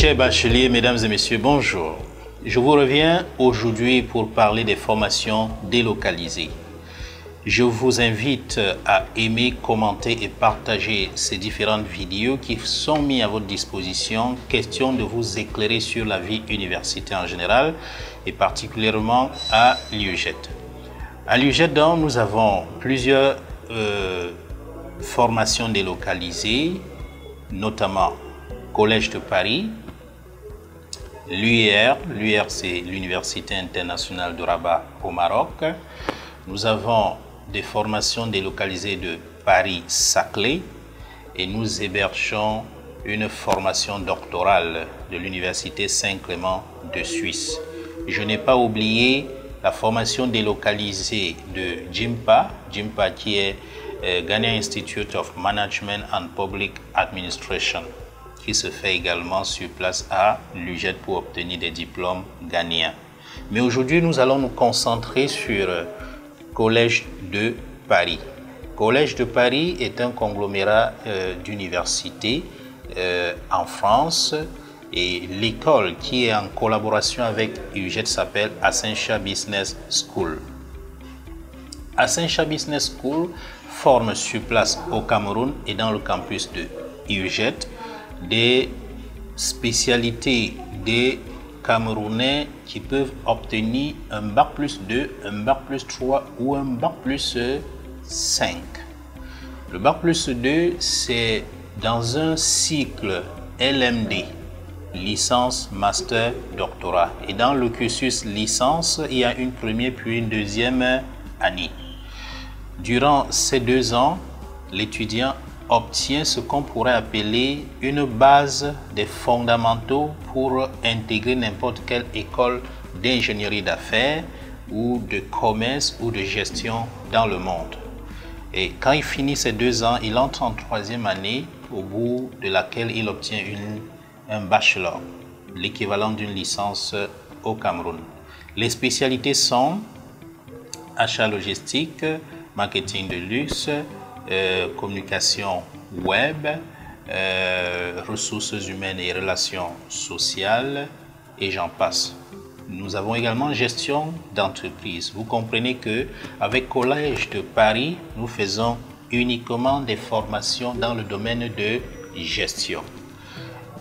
Chers bacheliers, mesdames et messieurs, bonjour. Je vous reviens aujourd'hui pour parler des formations délocalisées. Je vous invite à aimer, commenter et partager ces différentes vidéos qui sont mises à votre disposition, question de vous éclairer sur la vie universitaire en général et particulièrement à l'UJED. À l'UJED, nous avons plusieurs formations délocalisées, notamment Collège de Paris, l'UIR c'est l'Université internationale de Rabat au Maroc. Nous avons des formations délocalisées de Paris-Saclay et nous hébergeons une formation doctorale de l'Université Saint-Clément de Suisse. Je n'ai pas oublié la formation délocalisée de JIMPA qui est Ghanaian Institute of Management and Public Administration, qui se fait également sur place à l'UJED pour obtenir des diplômes ghanéens. Mais aujourd'hui, nous allons nous concentrer sur Collège de Paris. Collège de Paris est un conglomérat d'universités en France et l'école qui est en collaboration avec l'UJED s'appelle Ascensia Business School. Ascensia Business School forme sur place au Cameroun et dans le campus de l'UJED des spécialités des Camerounais qui peuvent obtenir un bac plus 2, un bac plus 3 ou un bac plus 5. Le bac plus 2, c'est dans un cycle LMD, licence, master, doctorat. Et dans le cursus licence, il y a une première puis une deuxième année. Durant ces 2 ans, l'étudiant obtient ce qu'on pourrait appeler une base des fondamentaux pour intégrer n'importe quelle école d'ingénierie d'affaires ou de commerce ou de gestion dans le monde. Et quand il finit ces 2 ans, il entre en 3e année au bout de laquelle il obtient un bachelor, l'équivalent d'une licence au Cameroun. Les spécialités sont achat logistique, marketing de luxe, communication web, ressources humaines et relations sociales, et j'en passe. Nous avons également gestion d'entreprise. Vous comprenez que avec Collège de Paris, nous faisons uniquement des formations dans le domaine de gestion.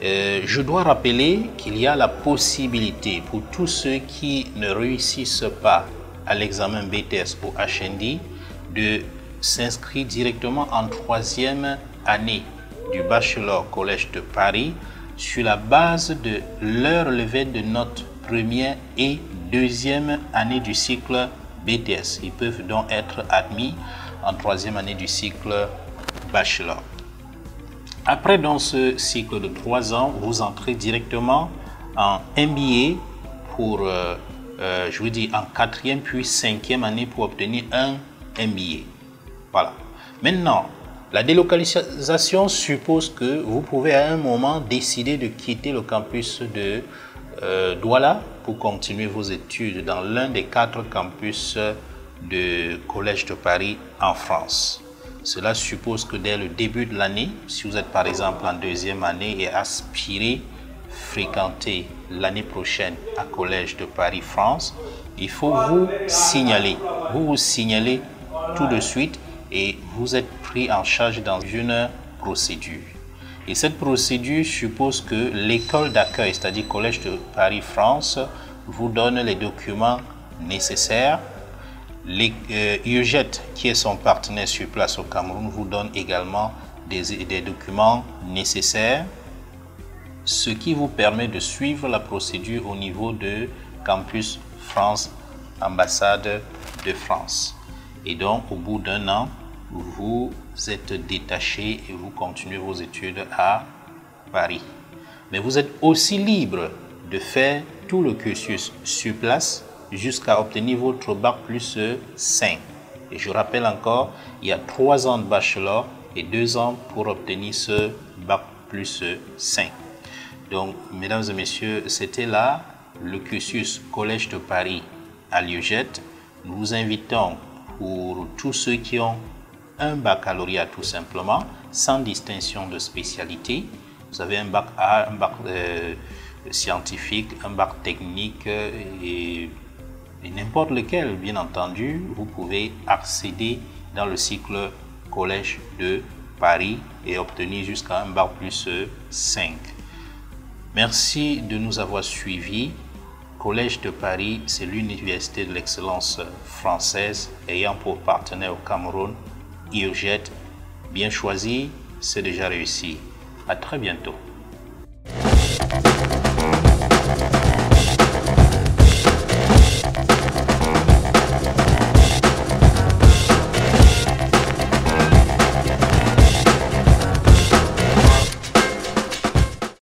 Je dois rappeler qu'il y a la possibilité pour tous ceux qui ne réussissent pas à l'examen BTS ou HND de s'inscrit directement en 3e année du bachelor Collège de Paris sur la base de leur relevé de notes première et 2e année du cycle BTS. Ils peuvent donc être admis en 3e année du cycle bachelor. Après dans ce cycle de 3 ans, vous entrez directement en MBA pour, je vous dis, en 4e puis 5e année pour obtenir un MBA. Voilà. Maintenant, la délocalisation suppose que vous pouvez à un moment décider de quitter le campus de Douala pour continuer vos études dans l'un des 4 campus de Collège de Paris en France. Cela suppose que dès le début de l'année, si vous êtes par exemple en 2e année et aspirez fréquenter l'année prochaine à Collège de Paris France, il faut vous signaler. Vous vous signalez tout de suite et vous êtes pris en charge dans une procédure. Et cette procédure suppose que l'école d'accueil, c'est-à-dire Collège de Paris France, vous donne les documents nécessaires. UJED, qui est son partenaire sur place au Cameroun, vous donne également des documents nécessaires, ce qui vous permet de suivre la procédure au niveau de Campus France, ambassade de France. Et donc, au bout d'1 an, vous êtes détaché et vous continuez vos études à Paris. Mais vous êtes aussi libre de faire tout le cursus sur place jusqu'à obtenir votre bac plus 5. Et je rappelle encore, il y a 3 ans de bachelor et 2 ans pour obtenir ce bac plus 5. Donc, mesdames et messieurs, c'était là le cursus Collège de Paris à l'UJED. Nous vous invitons pour tous ceux qui ont un baccalauréat tout simplement, sans distinction de spécialité, Vous avez un bac A, un bac scientifique, un bac technique et n'importe lequel, bien entendu, vous pouvez accéder dans le cycle Collège de Paris et obtenir jusqu'à un bac plus 5. Merci de nous avoir suivis. Collège de Paris, c'est l'université de l'excellence française ayant pour partenaire au Cameroun IRJET. Bien choisi, c'est déjà réussi. À très bientôt.